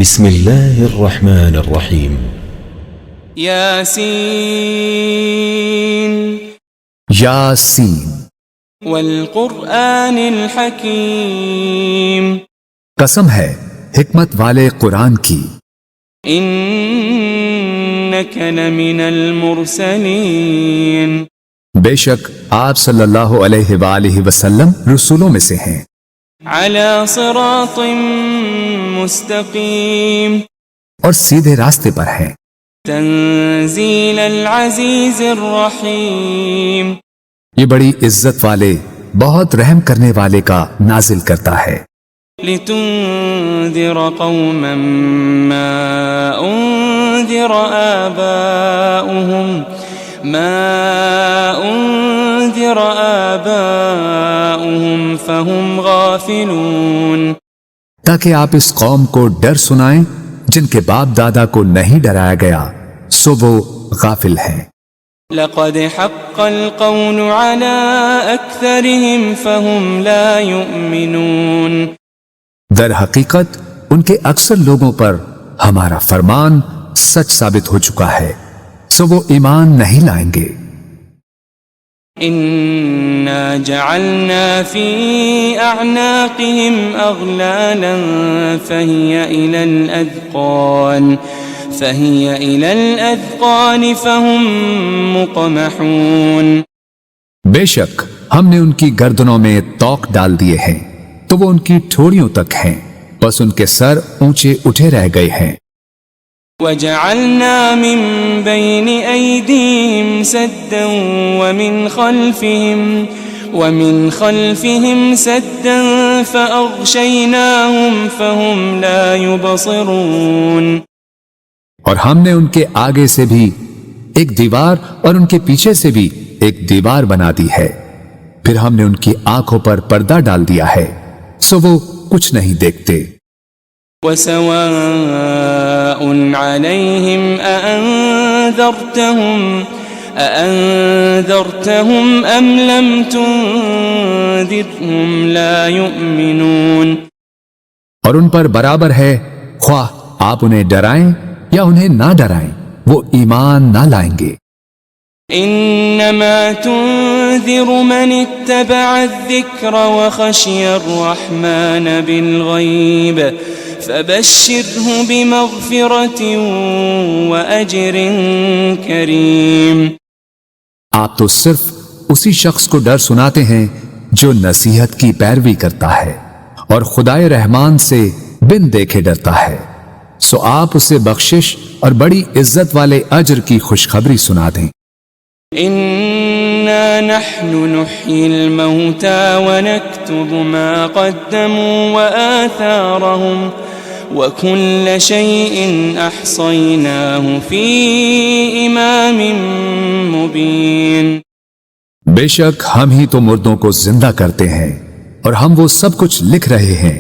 بسم الله الرحمن الرحيم ياسين یاسین والقرآن الحكيم قسم ہے حکمت والے قرآن کی، إنك لمن المرسلين بے شک آپ صلی اللہ علیہ وآلہ وسلم رسولوں میں سے ہیں، على صراط مستقيم اور سیدھے راستے پر ہیں، تنزيل العزيز الرحيم یہ بڑی عزت والے بہت رحم کرنے والے کا نازل کرتا ہے، لتنذر قوما ما أنذر آباؤهم فهم غافلون تاکہ آپ اس قوم کو ڈر سنائیں جن کے باپ دادا کو نہیں ڈرایا گیا سو وہ غافل ہیں۔ لقد حق القول على أكثرهم فهم لا يؤمنون در حقیقت ان کے اکثر لوگوں پر ہمارا فرمان سچ ثابت ہو چکا ہے سو وہ ایمان نہیں لائیں گے۔ إنا جعلنا في أعناقهم أغلالا فهي إلى الأذقان فهم مقمحون بے شک ہم نے ان کی گردنوں میں توق ڈال دیے ہیں تو وہ ان کی ٹھوڑیوں تک ہیں، بس ان کے سر اونچے اٹھے رہ گئے ہیں۔ وجعلنا من بين أيديهم سدا ومن خلفهم سدا فأغشيناهم فهم لا يبصرون اور ہم نے ان کے آگے سے بھی ایک دیوار اور ان کے پیچھے سے بھی ایک دیوار بنا دی ہے، پھر ہم نے ان کی آنکھوں پر پردہ ڈال دیا ہے سو وہ کچھ نہیں دیکھتے۔ وسواء عليهم أأنذرتهم أم لم تنذرهم لا يؤمنون اور ان پر برابر ہے خواہ آپ انہیں ڈرائیں یا انہیں نہ ڈرائیں وہ ایمان نہ لائیں گے۔ إنما تنذر من اتبع الذكر وخشي الرحمن بالغيب فبشره بمغفرة وأجر كريم آپ تو صرف اسی شخص کو ڈر سناتے ہیں جو نصیحت کی پیروی کرتا ہے اور خدائے رحمان سے بن دیکھے ڈرتا ہے، سو آپ اسے بخشش اور بڑی عزت والے اجر کی خوشخبری سنا دیں۔ إنا نحن نحيي الموتى ونكتب ما قدموا وآثارهم وكل شيء أحصيناه في إمام مبين بے شک ہم ہی تو مردوں کو زندہ کرتے ہیں اور ہم وہ سب کچھ لکھ رہے ہیں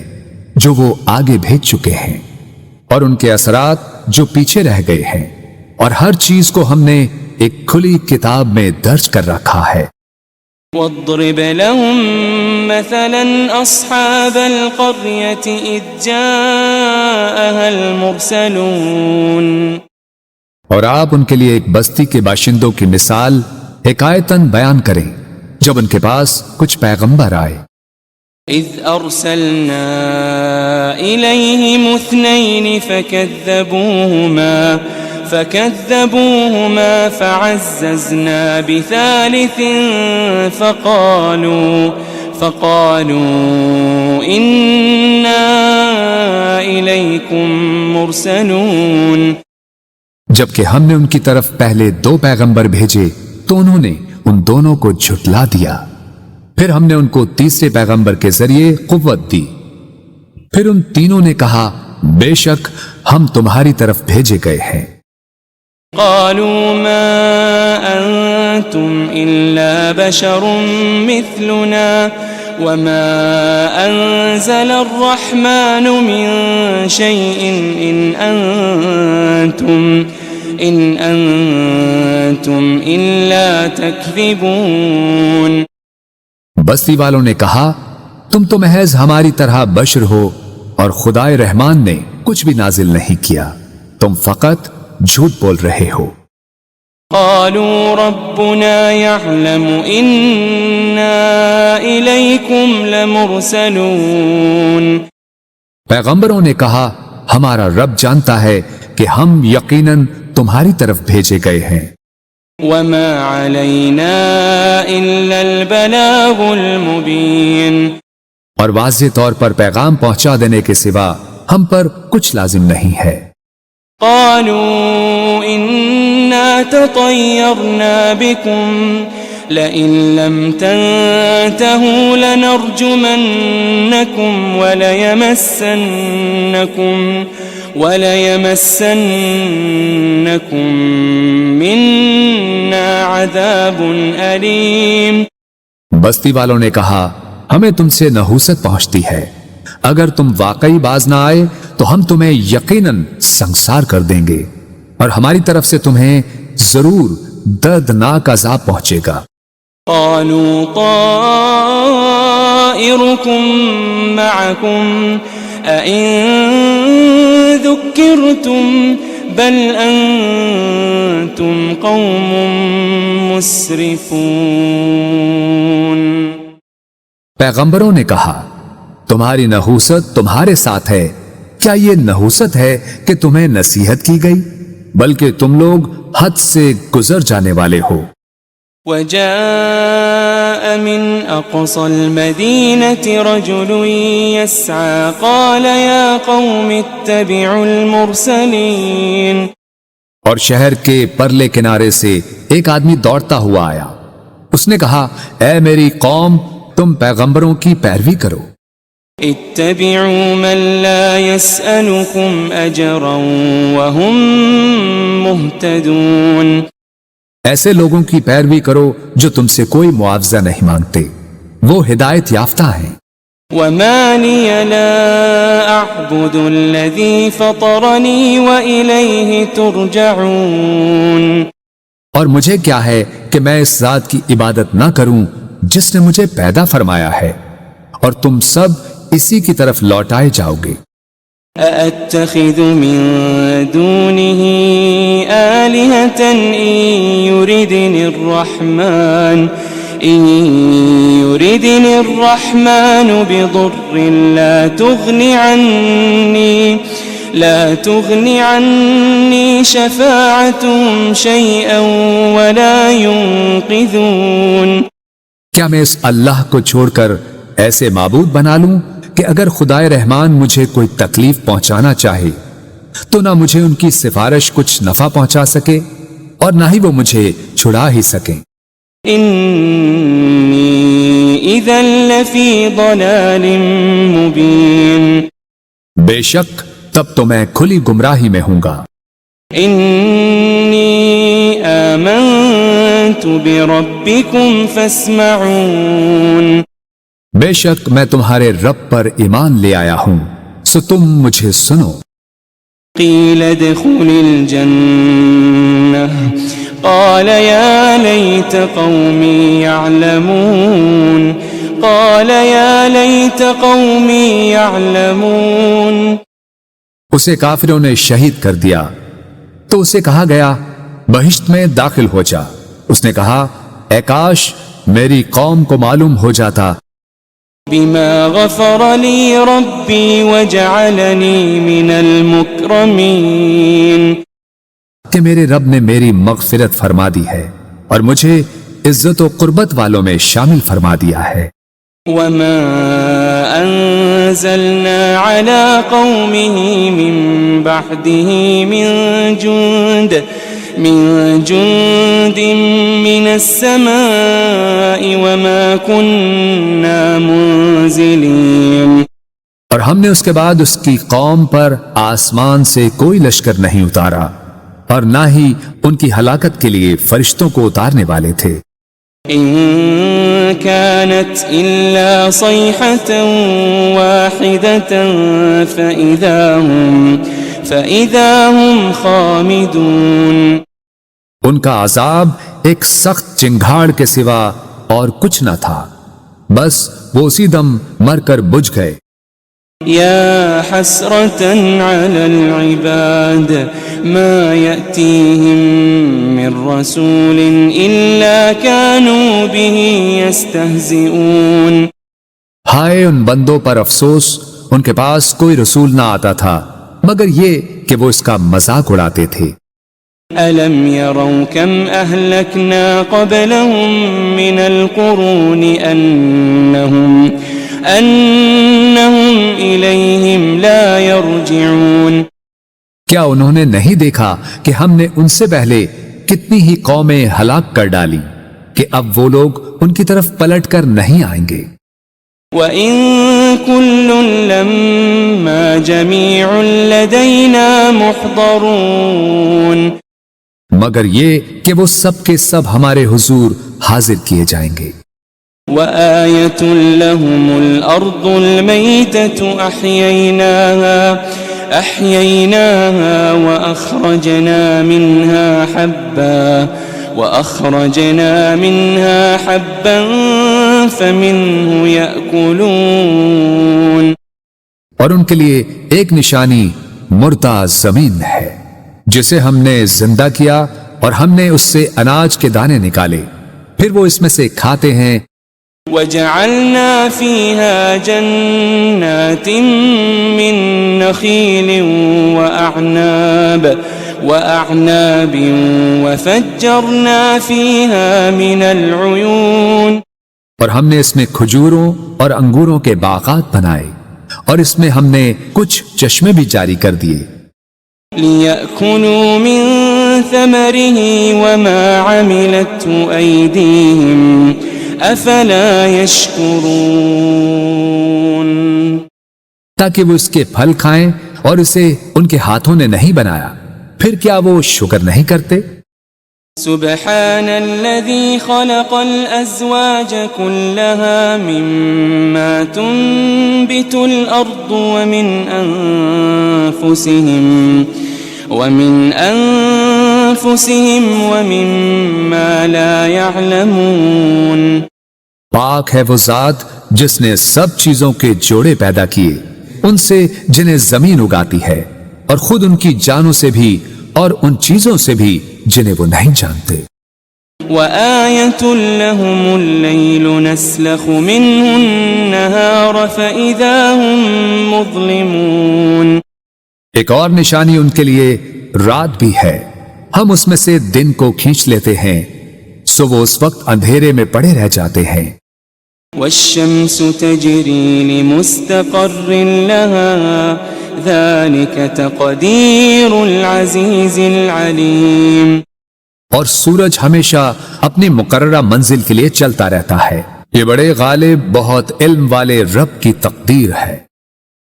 جو وہ آگے بھیج چکے ہیں اور ان کے اثرات جو پیچھے رہ گئے ہیں، اور ہر چیز کو ہم نے ایک کھلی کتاب میں درج کر رکھا ہے۔ واضرب لهم مثلا أصحاب القرية إذ جاءها المرسلون اور آپ ان کے لیے ایک بستی کے باشندوں کی مثال حکایتاً بیان کریں جب ان کے پاس کچھ پیغمبر آئے۔ إذ أرسلنا إليهم اثنين فكذبوهما فعززنا بثالث فقالوا إنا إليكم مرسلون جبکہ ہم نے ان کی طرف پہلے 2 پیغمبر بھیجے تو انہوں نے ان دونوں کو جھٹلا دیا، پھر ہم نے ان کو تیسرے پیغمبر کے ذریعے قوت دی، پھر ان تینوں نے کہا بے شک ہم تمہاری طرف بھیجے گئے ہیں۔ قالوا ما أنتم إلا بشر مثلنا وما أنزل الرحمن من شيء إن أنتم إلا تكذبون بستی والوں نے کہا تم تو محض ہماری طرح بشر ہو اور خدائے رحمان نے کچھ بھی نازل نہیں کیا، تم فقط جھوٹ بول رہے ہو۔ قالوا ربنا يعلم إنا إليكم لمرسلون۔ پیغمبروں نے کہا ہمارا رب جانتا ہے کہ ہم یقیناً تمہاری طرف بھیجے گئے ہیں۔ وما علينا إلا البلاغ المبين۔ اور واضح طور پر پیغام پہنچا دینے کے سوا ہم پر کچھ لازم نہیں ہے۔ قالوا إنا تطيرنا بكم لئن لم تنتهوا لنرجمنكم وليمسنكم منا عذاب أليم۔ بستی والوں نے کہا ہمیں تم سے نحوست پہنچتی ہے، اگر تم واقعی باز نہ آئے تو ہم تمہیں یقیناً سنسار کر دیں گے، اور ہماری طرف سے تمہیں ضرور دردناک عذاب پہنچے گا۔ قالوا طائركم معكم أئن ذكرتم بل أنتم قوم مسرفون۔ پیغمبروں نے کہا تمہاری نحوست تمہارے ساتھ ہے، کیا یہ نحوست ہے کہ تمہیں نصیحت کی گئی؟ بلکہ تم لوگ حد سے گزر جانے والے ہو۔ وجاء من أقصى المدينة رجل يسعى قال يا قوم اتبعوا المرسلين۔ اور شہر کے پرلے کنارے سے ایک آدمی دوڑتا ہوا آیا، اس نے کہا اے میری قوم تم پیغمبروں کی پیروی کرو۔ اتبعوا من لا يسألكم أجرا وهم مهتدون۔ ایسے لوگوں کی پیروی کرو جو تم سے کوئی معاوضہ نہیں مانگتے، وہ ہدایت یافتہ ہیں۔ وما لي لا أعبد الذي فطرني وإليه ترجعون۔ اور مجھے کیا ہے کہ میں اس ذات کی عبادت نہ کروں جس نے مجھے پیدا فرمایا ہے، اور تم سب اسی کی طرف لوٹائے جاؤ گے۔ أأتخذ من دونه آلهة إن يردني الرحمن بضر لا تغني عني شفاعتهم شيئا ولا ينقذون۔ کیا میں اس اللہ کو چھوڑ کر ایسے معبود بنا لوں کہ اگر خدائے رحمان مجھے کوئی تکلیف پہنچانا چاہے تو نہ مجھے ان کی سفارش کچھ نفع پہنچا سکے اور نہ ہی وہ مجھے چھڑا ہی سکیں۔ انی اذا لفی ضلال مبین۔ بے شک تب تو میں کھلی گمراہی میں ہوں گا۔ انی آمنت بربکم فاسمعون۔ بے شک میں تمہارے رب پر ایمان لے آیا ہوں، سو تم مجھے سنو۔ قیل ادخل الجنہ قال یا لیت قومی یعلمون۔ قال یا لیت قومی یعلمون۔ اسے کافروں نے شہید کر دیا تو اسے کہا گیا بہشت میں داخل ہو جا۔ اس نے کہا اے کاش میری قوم کو معلوم ہو جاتا بما غفر لی ربی وجعلنی من المکرمین، کہ میرے رب نے میری مغفرت فرما دی ہے اور مجھے عزت و قربت والوں میں شامل فرما دیا ہے۔ وما انزلنا على قومه من بعده من جند من السماء وما كنا منزلين۔ اور ہم نے اس کے بعد اس کی قوم پر آسمان سے کوئی لشکر نہیں اتارا اور نہ ہی ان کی ہلاکت کے لیے فرشتوں کو اتارنے والے تھے۔ إن كانت إلا صيحة واحدة فإذا هم خامدون۔ ان کا عذاب ایک سخت چنگھاڑ کے سوا اور کچھ نہ تھا، بس وہ اسی دم مر کر بجھ گئے۔ يا حسرة على العباد ما يأتيهم من رسول إلا كانوا به يستهزئون. ہائے ان بندوں پر افسوس، ان کے پاس کوئی رسول نہ آتا تھا مگر یہ کہ وہ اس کا مذاق اڑاتے تھے. ألم يروا كم أهلكنا قبلهم من القرون أنهم إليهم لا يرجعون. کیا انہوں نے نہیں دیکھا کہ ہم نے ان سے پہلے کتنی ہی قومیں ہلاک کر ڈالی کہ اب وہ لوگ ان کی طرف پلٹ کر نہیں آئیں گے. وَإِن كُلٌّ لَمَّا جَمِيعٌ لَدَيْنَا مُحْضَرُونَ. مگر یہ کہ وہ سب کے سب ہمارے حضور حاضر کیے جائیں گے. وَآيَةٌ لَهُمُ الْأَرْضُ الْمَيْتَةُ أَحْيَيْنَاهَا وَأَخْرَجْنَا مِنْهَا حَبًّا فَمِنْهُ يَأْكُلُونَ. اور ان کے لیے ایک نشانی مردہ زمین ہے جسے ہم نے زندہ کیا اور ہم نے اس سے اناج کے دانے نکالے، پھر وہ اس میں سے کھاتے ہیں. وَجَعَلْنَا فِيهَا جَنَّاتٍ مِّن نَخِيلٍ وَأَعْنَابٍ وَفَجَّرْنَا فِيهَا مِنَ الْعُيُونِ. اور ہم نے اس میں کھجوروں اور انگوروں کے باغات بنائے اور اس میں ہم نے کچھ چشمے بھی جاری کر دیے. لِيَأْكُلُوا مِن ثَمَرِهِ وَمَا عَمِلَتْهُ أَيْدِيهِمْ أَفَلَا يَشْكُرُونَ. تاکہ وہ اس کے پھل کھائیں اور اسے ان کے ہاتھوں نے نہیں بنایا، پھر کیا وہ شکر نہیں کرتے؟ سبحان الذي خلق الأزواج كلها مما تنبت الأرض ومن أنفسهم ومما لا يعلمون. پاک ہے وہ ذات جس نے سب چیزوں کے جوڑے پیدا کیے، ان سے جنہیں زمین اگاتی ہے اور خود ان کی جانوں سے بھی اور ان چیزوں سے بھی جنہیں وہ نہیں جانتے. وَآيَةٌ لَهُمُ اللَّيْلُ نَسْلَخُ مِنْهُ النَّهَارَ فَإِذَا هُمْ مُظْلِمُونَ. ایک اور نشانی ان کے لیے رات بھی ہے، ہم اس میں سے دن کو کھینچ لیتے ہیں سو وہ اس وقت اندھیرے میں پڑے رہ جاتے ہیں. وَالشَّمْسُ تَجْرِي لِمُسْتَقَرٍّ لَهَا ذَلِكَ تَقْدِيرُ الْعَزِيزِ الْعَلِيمِ. اور سورج ہمیشہ اپنی مقررہ منزل کے لیے چلتا رہتا ہے، یہ بڑے غالب بہت علم والے رب کی تقدیر ہے.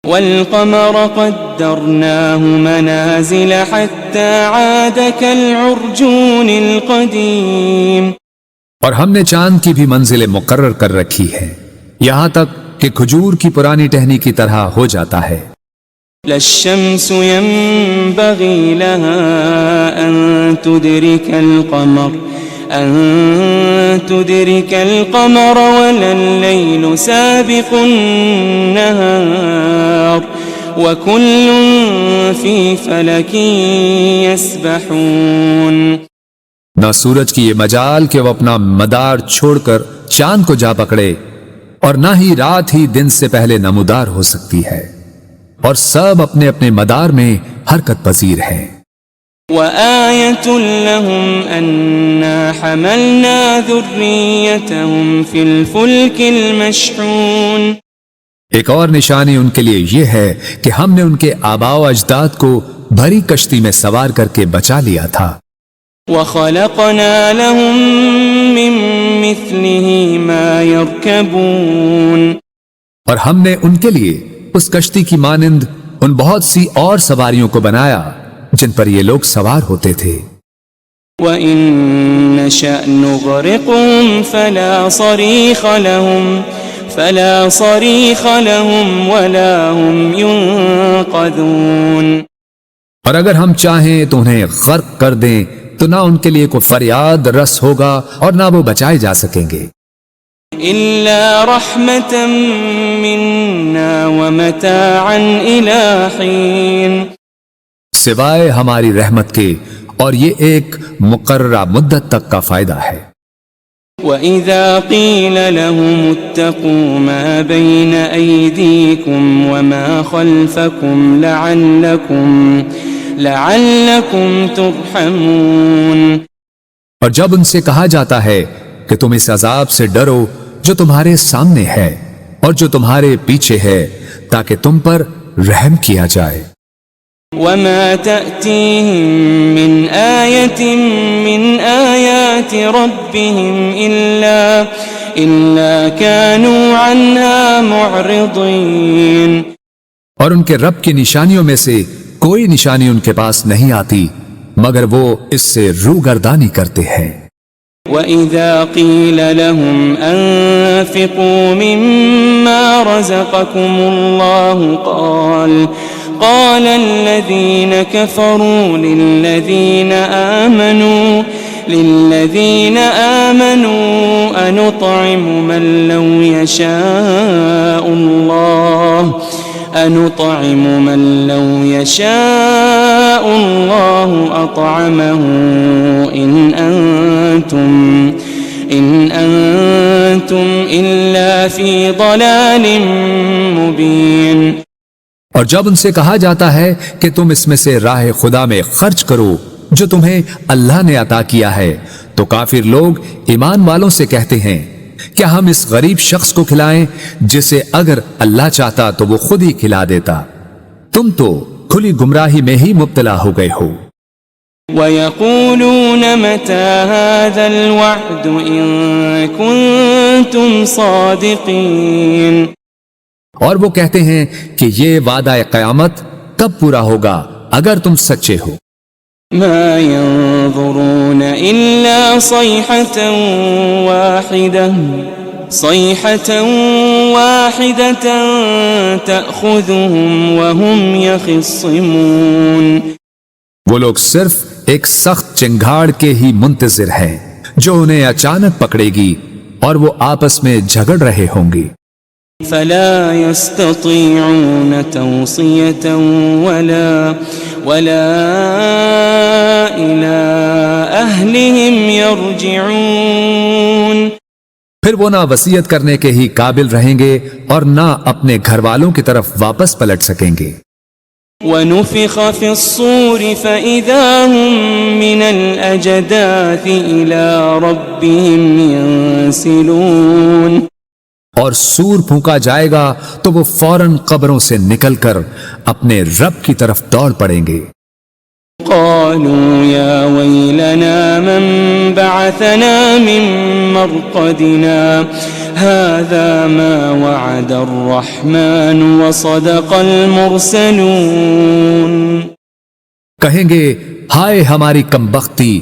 وَالْقَمَرَ قَدَّرْنَاهُ مَنَازِلَ حَتَّى عَادَ كَالْعُرْجُونِ الْقَدِيمِ. اور ہم نے چاند کی بھی منزلیں مقرر کر رکھی ہے یہاں تک کہ کھجور کی پرانی ٹہنی کی طرح ہو جاتا ہے. لَلشَّمْسُ يَنبَغِي لَهَا أَن تُدْرِكَ الْقَمَرَ وَلَا اللَّيْلُ سَابِقُ النَّهَارِ وَكُلٌّ فِي فَلَكٍ يَسْبَحُونَ. نہ سورج کی یہ مجال کہ وہ اپنا مدار چھوڑ کر چاند کو جا پکڑے، اور نہ ہی رات ہی دن سے پہلے نمودار ہو سکتی ہے، اور سب اپنے اپنے مدار میں حرکت پذیر ہیں. وَآيَةٌ لَهُمْ أَنَّا حَمَلْنَا ذُرِّيَّتَهُمْ فِي الْفُلْكِ الْمَشْحُونِ. ایک اور نشانی ان کے لیے یہ ہے کہ ہم نے ان کے آباء و اجداد کو بھری کشتی میں سوار کر کے بچا لیا تھا. وَخَلَقْنَا لَهُم مِّن مِّثْلِهِ مَا يَرْكَبُونَ. اور ہم نے ان کے لیے اس کشتی کی مانند ان بہت سی اور سواریوں کو بنایا جن پر یہ لوگ سوار ہوتے تھے. وَإِن نَّشَأْ نُغْرِقْهُمْ فَلَا صَرِيخَ لَهُمْ وَلَا هُمْ يُنقَذُونَ. اور اگر ہم چاہیں تو انہیں غرق کر دیں تو نہ ان کے لیے کوئی فریاد رس ہوگا اور نہ وہ بچائے جا سکیں گے. إلا رحمة منا ومتاعا إلى حين سوائے ہماری رحمت کے، اور یہ ایک مقررہ مدت تک کا فائدہ ہے۔ وَإِذَا قِيلَ لَهُمُ اتَّقُوا مَا بَيْنَ أَيْدِيكُمْ وَمَا خَلْفَكُمْ لَعَلَّكُمْ تُرْحَمُونَ، اور جب ان سے کہا جاتا ہے کہ تم اس عذاب سے ڈرو جو تمہارے سامنے ہے اور جو تمہارے پیچھے ہے، تاکہ تم پر رحم کیا جائے۔ وَمَا تَأْتِيهِم مِّنْ آيَةٍ مِّنْ آيَاتِ رَبِّهِمْ إِلَّا كَانُوا عَنْهَا مُعْرِضِينَ، اور ان کے رب کی نشانیوں میں سے کوئی نشانی ان کے پاس نہیں آتی مگر وہ اس سے روگردانی کرتے ہیں۔ وَإِذَا قِيلَ لَهُمْ أَنفِقُوا مِمَّا رَزَقَكُمُ اللَّهُ قال الذين كفروا للذين آمنوا أنطعم من لو يشاء الله أطعمه إن أنتم إلا في ضلال مبين۔ اور جب ان سے کہا جاتا ہے کہ تم اس میں سے راہ خدا میں خرچ کرو جو تمہیں اللہ نے عطا کیا ہے، تو کافر لوگ ایمان والوں سے کہتے ہیں کیا ہم اس غریب شخص کو کھلائیں جسے اگر اللہ چاہتا تو وہ خود ہی کھلا دیتا، تم تو کھلی گمراہی میں ہی مبتلا ہو گئے ہو۔ وَيَقُولُونَ مَتَى هَذَا الْوَعْدُ إِن كُنتُمْ صَادِقِينَ، اور وہ کہتے ہیں کہ یہ وعدہ قیامت کب پورا ہوگا اگر تم سچے ہو۔ ما ينظرون إلا صيحة واحدة تأخذهم وهم يخصمون، وہ لوگ صرف ایک سخت چنگھاڑ کے ہی منتظر ہیں جو انہیں اچانک پکڑے گی اور وہ آپس میں جھگڑ رہے ہوں گے۔ فلا يستطيعون توصية ولا إلى أهلهم يرجعون، پھر وہ نہ وصیت کرنے کے ہی قابل رہیں گے اور نہ اپنے گھر والوں کی طرف واپس پلٹ سکیں گے۔ ونفخ في الصور فإذا هم من الأجداث إلى ربهم ينسلون، اور سور پھونکا جائے گا تو وہ فوراً قبروں سے نکل کر اپنے رب کی طرف دوڑ پڑیں گے۔ قالوا يا ويلنا من بعثنا من مرقدنا هذا ما وعد الرحمن وصدق المرسلون، کہیں گے ہائے ہماری کمبختی،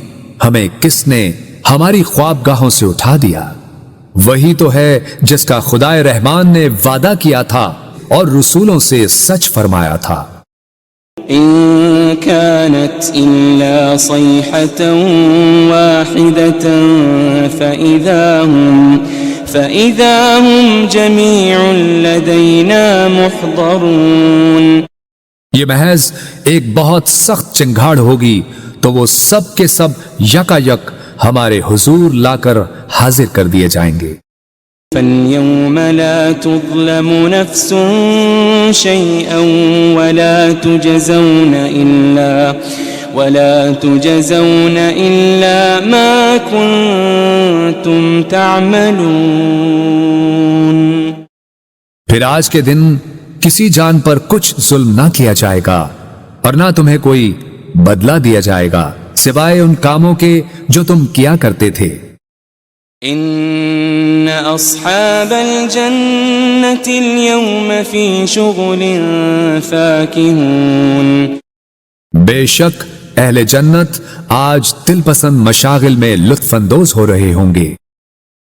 ہمیں کس نے ہماری خوابگاہوں سے اٹھا دیا، وہی تو ہے جس کا خدائے رحمان نے وعدہ کیا تھا اور رسولوں سے سچ فرمایا تھا۔ إن كانت إلا صيحة واحدة فإذا هم جميع لدينا محضرون، یہ محض ایک بہت سخت چنگھاڑ ہوگی تو وہ سب کے سب یکا یک ہمارے حضور لا کر حاضر کر دیے جائیں گے۔ فَالْيَوْمَ لَا تُظْلَمُ نَفْسٌ شَيْئًا وَلَا تُجَزَوْنَ إِلَّا مَا كُنتُمْ تَعْمَلُونَ، پھر آج کے دن کسی جان پر کچھ ظلم نہ کیا جائے گا اور نہ تمہیں کوئی بدلہ دیا جائے گا سوائے ان کاموں کے جو تم کیا کرتے تھے۔ ان اصحاب الجنة اليوم في شغل فاكهون، بے شک اہل جنت آج دل پسند مشاغل میں لطف اندوز ہو رہے ہوں گے۔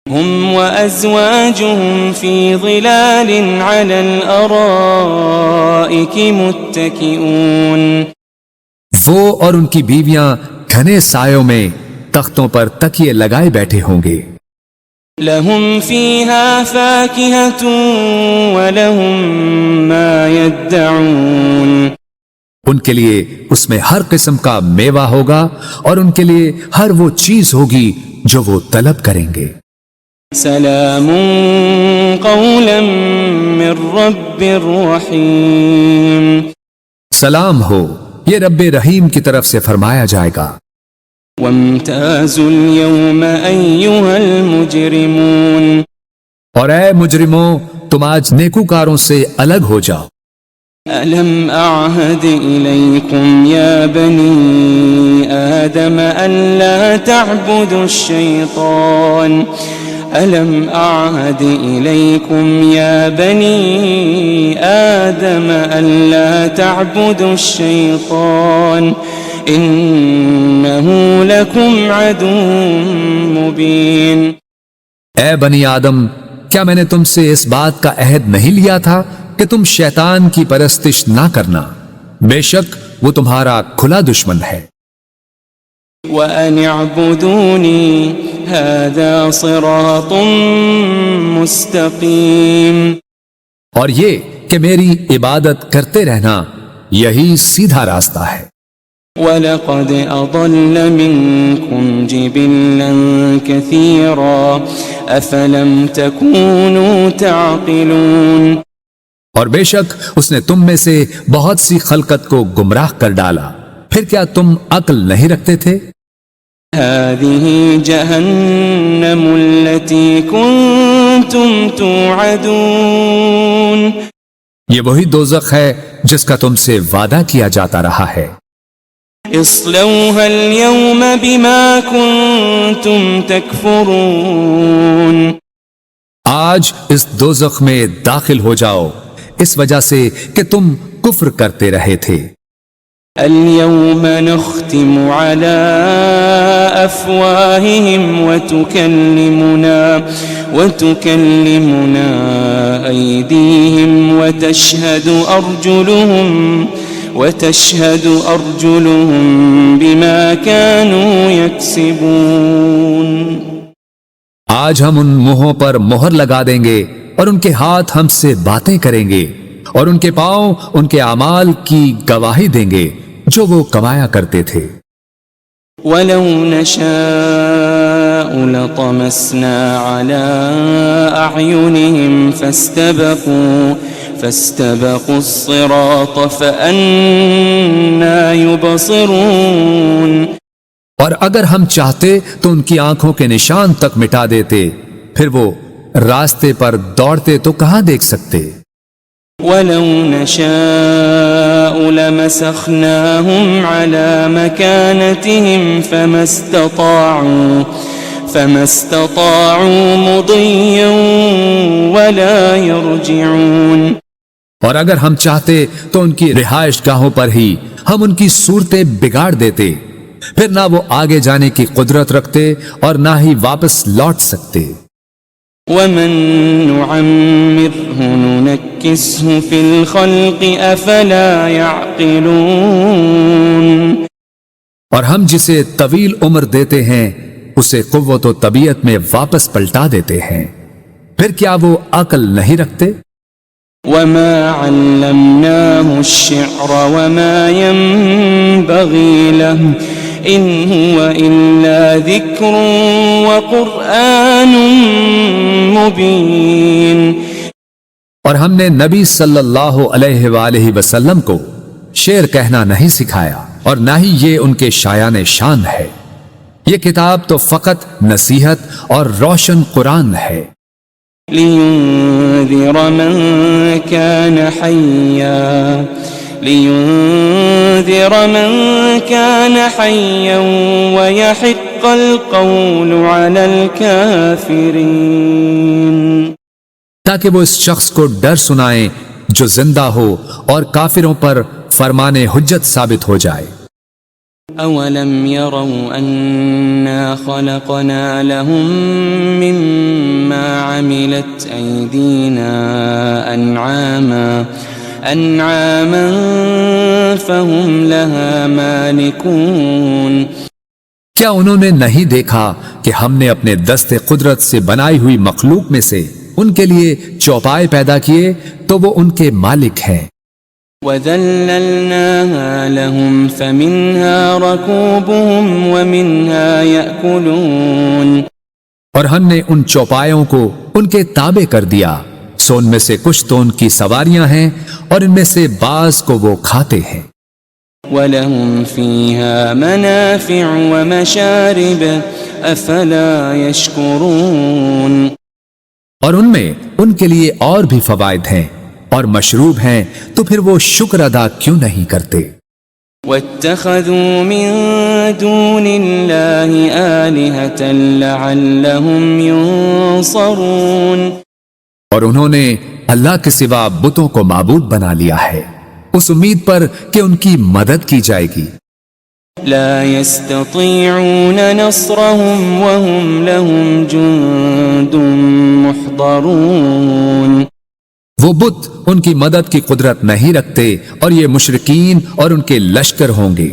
هم وازواجهم في ظلال على الارائك متكئون، وہ اور ان کی بیویاں گھنے سایوں میں تختوں پر تکیے لگائے بیٹھے ہوں گے۔ لهم فيها فاكهة ولهم ما يدعون ان کے لیے اس میں ہر قسم کا میوہ ہوگا اور ان کے لیے ہر وہ چیز ہوگی جو وہ طلب کریں گے۔ سلام قولا من رب رحیم، سلام ہو، یہ رب رحیم کی طرف سے فرمایا جائے گا۔ وامتازوا اليوم أيها المجرمون، اور اے مجرموں، تم آج نیکوکاروں سے الگ ہو جاؤ۔ ألم أعهد إليكم يا بني آدم ألا تعبدوا الشيطان ألم أعهد إليكم يا بني آدم ألا تعبدوا الشيطان إنه لكم عدو مبين۔ اے بنی آدم، کیا میں نے تم سے اس بات کا عہد نہیں لیا تھا کہ تم شیطان کی پرستش نہ کرنا؟ بے شک وہ تمہارا کھلا دشمن ہے۔ وَأَنِ اعْبُدُونِي هَذَا صِرَاطٌ مُسْتَقِيمٌ، اور یہ کہ میری عبادت کرتے رہنا یہی سیدھا راستہ ہے۔ وَلَقَدْ أَضَلَّ مِنْكُمْ جِبِلًّا كَثِيرًا أَفَلَمْ تَكُونُوا تَعْقِلُونَ، اور بے شک اس نے تم میں سے بہت سی خلقت کو گمراہ کر ڈالا، پھر کیا تم عقل نہیں رکھتے تھے؟ هذه جهنم التي كنتم توعدون، یہ وہی دوزخ ہے جس کا تم سے وعدہ کیا جاتا رہا ہے۔ اصلوها اليوم بما كنتم تكفرون، آج اس دوزخ میں داخل ہو جاؤ اس وجہ سے کہ تم کفر کرتے رہے تھے۔ اليوم نختم على أفواههم وتكلمنا أيديهم وتشهد أرجلهم بما كانوا يكسبون۔ آج ہم ان منہوں پر مہر لگا دیں گے اور ان کے ہاتھ ہم سے باتیں کریں گے اور ان کے پاؤں ان کے اعمال کی گواہی دیں گے جو وہ کمایا کرتے تھے۔ وَلَوْ نَشَاءُ لَطَمَسْنَا عَلَىٰ أَعْيُنِهِمْ فَاسْتَبَقُوا الصِّرَاطَ فَأَنَّىٰ يُبْصِرُونَ، اور اگر ہم چاہتے تو ان کی آنکھوں کے نشان تک مٹا دیتے، پھر وہ راستے پر دوڑتے تو کہاں دیکھ سکتے۔ وَلَوْ نَشَاءُ لَمَسَخْنَاهُمْ عَلَىٰ مَكَانَتِهِمْ فَمَا اسْتَطَاعُوا مُضِيًّا وَلَا يَرْجِعُونَ، اور اگر ہم چاہتے تو ان کی رہائش گاہوں پر ہی ہم ان کی صورتیں بگاڑ دیتے، پھر نہ وہ آگے جانے کی قدرت رکھتے اور نہ ہی واپس لوٹ سکتے۔ وَمَن نُعَمِّرْهُ نُنَكِّسْهُ فِي الْخَلْقِ أَفَلَا يَعْقِلُونَ، اور ہم جسے طویل عمر دیتے ہیں اسے قوت و طبیعت میں واپس پلٹا دیتے ہیں، پھر کیا وہ عقل نہیں رکھتے؟ وَمَا عَلَّمْنَاهُ الشِّعْرَ وَمَا يَنبَغِي لَهُ إِنْ هُوَ إِلَّا ذِكْرٌ وَقُرْآنٌ مُبِينٌ، اور ہم نے نبی صلی اللہ علیہ وآلہ وسلم کو شعر کہنا نہیں سکھایا اور نہ ہی یہ ان کے شایان شان ہے، یہ کتاب تو فقط نصیحت اور روشن قرآن ہے۔ لِيُنذِرَ مَن كَانَ حَيًّا وَيَحِقَّ الْقَوْلُ عَلَى الْكَافِرِينَ، تاکہ وہ اس شخص کو ڈر سنائیں جو زندہ ہو اور کافروں پر فرمان حجت ثابت ہو جائے۔ أَوَلَمْ يَرَوْا أَنَّا خَلَقْنَا لَهُم مِّمَّا عَمِلَتْ أَيْدِينَا أَنْعَامًا فَهُمْ لَهَا مَالِكُونَ، کیا انہوں نے نہیں دیکھا کہ ہم نے اپنے دست قدرت سے بنائی ہوئی مخلوق میں سے ان کے لیے چوپائے پیدا کیے تو وہ ان کے مالک ہیں۔ وَذَلَّلْنَاهَا لَهُمْ فَمِنْهَا رَكُوبُهُمْ وَمِنْهَا يَأْكُلُونَ، اور ہم نے ان چوپایوں کو ان کے تابع کر دیا، سو ان میں سے کچھ تو ان کی سواریاں ہیں اور ان میں سے بعض کو وہ کھاتے ہیں۔ وَلَهُمْ فِيهَا مَنَافِعُ وَمَشَارِبُ أَفَلَا يَشْكُرُونَ، اور ان میں ان کے لیے اور بھی فوائد ہیں اور مشروب ہیں، تو پھر وہ شکر ادا کیوں نہیں کرتے؟ وَاتَّخَذُوا مِن دُونِ اللَّهِ آلِهَةً لَعَلَّهُمْ يُنصَرُونَ، اور انہوں نے اللہ کے سوا بتوں کو معبود بنا لیا ہے اس امید پر کہ ان کی مدد کی جائے گی۔ لا يستطيعون نصرهم وهم لهم جند محضرون، وہ بت ان کی مدد کی قدرت نہیں رکھتے اور یہ مشرکین اور ان کے لشکر ہوں گے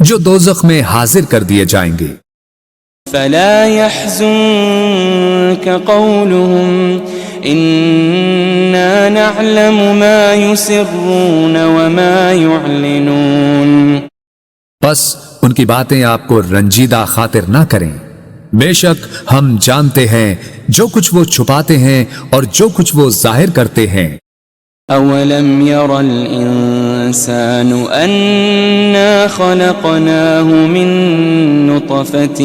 جو دوزخ میں حاضر کر دیے جائیں گے۔ فلا يحزنك قولهم إنا نعلم ما يسرون وما يعلنون، بس ان کی باتیں آپ کو رنجیدہ خاطر نہ کریں، بے شک ہم جانتے ہیں جو کچھ وہ چھپاتے ہیں اور جو کچھ وہ ظاہر کرتے ہیں۔ أولم ير الإنسان أنا خلقناه من نطفة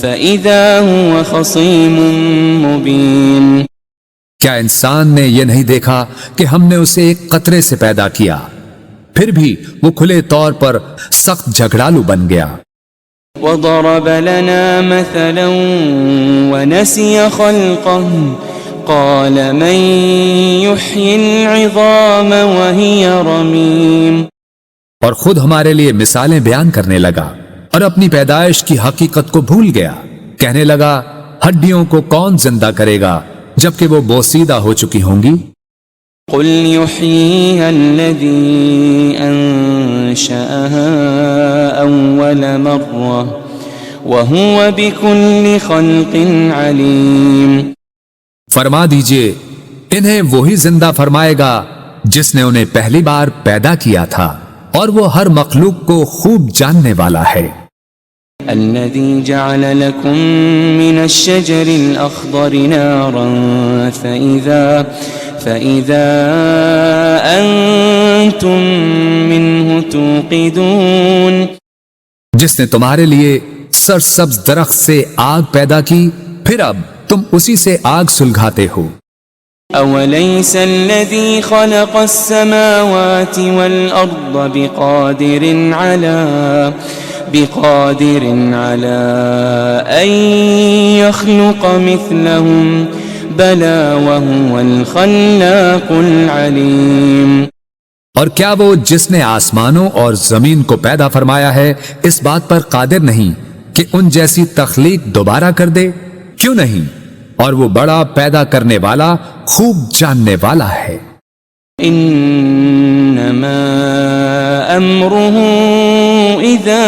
فإذا هو خصيم مبين، کیا انسان نے یہ نہیں دیکھا کہ ہم نے اسے ایک قطرے سے پیدا کیا، پھر بھی وہ کھلے طور پر سخت جھگڑالو بن گیا۔ وضرب لنا مثلا ونسي خلقه قال من يحيي العظام وهي رميم، اور خود ہمارے لیے مثالیں بیان کرنے لگا اور اپنی پیدائش کی حقیقت کو بھول گیا، کہنے لگا ہڈیوں کو کون زندہ کرے گا جبکہ وہ بوسیدہ ہو چکی ہوں گی۔ قل يحييها الذي أنشأها أول مرة وهو بكل خلق عليم، فرما دیجئے انہیں وہی زندہ فرمائے گا جس نے انہیں پہلی بار پیدا کیا تھا اور وہ ہر مخلوق کو خوب جاننے والا ہے۔ الذي جعل لكم من الشجر الأخضر نارا فإذا أنتم منه توقدون، جس نے تمہارے لیے سرسبز درخت سے آگ پیدا کی پھر اب تم اسی سے آگ سلگاتے ہو۔ أوليس الذي خلق السماوات والأرض بقادر على أن يخلق مثلهم بلى وهو الخلاق العليم، اور کیا وہ جس نے آسمانوں اور زمین کو پیدا فرمایا ہے اس بات پر قادر نہیں کہ ان جیسی تخلیق دوبارہ کر دے؟ کیوں نہیں، اور وہ بڑا پیدا کرنے والا خوب جاننے والا ہے۔ انما امره اذا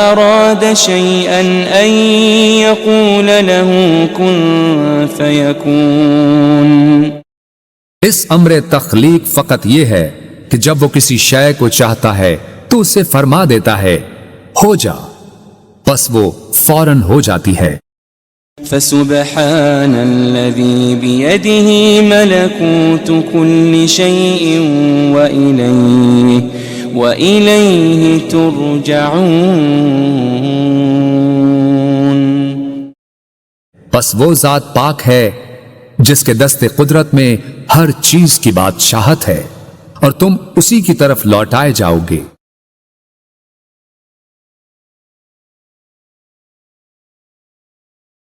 اراد شيئا ان يقول له كن فيكون، اس امر تخلیق فقط یہ ہے کہ جب وہ کسی شے کو چاہتا ہے تو اسے فرما دیتا ہے ہو جا، بس وہ فوراً ہو جاتی ہے۔ فسبحان الذي بيده ملكوت كل شيء وإليه ترجعون، بس وہ ذات پاک ہے جس کے دست قدرت میں ہر چیز کی بادشاہت ہے اور تم اسی کی طرف لوٹائے جاؤ گے۔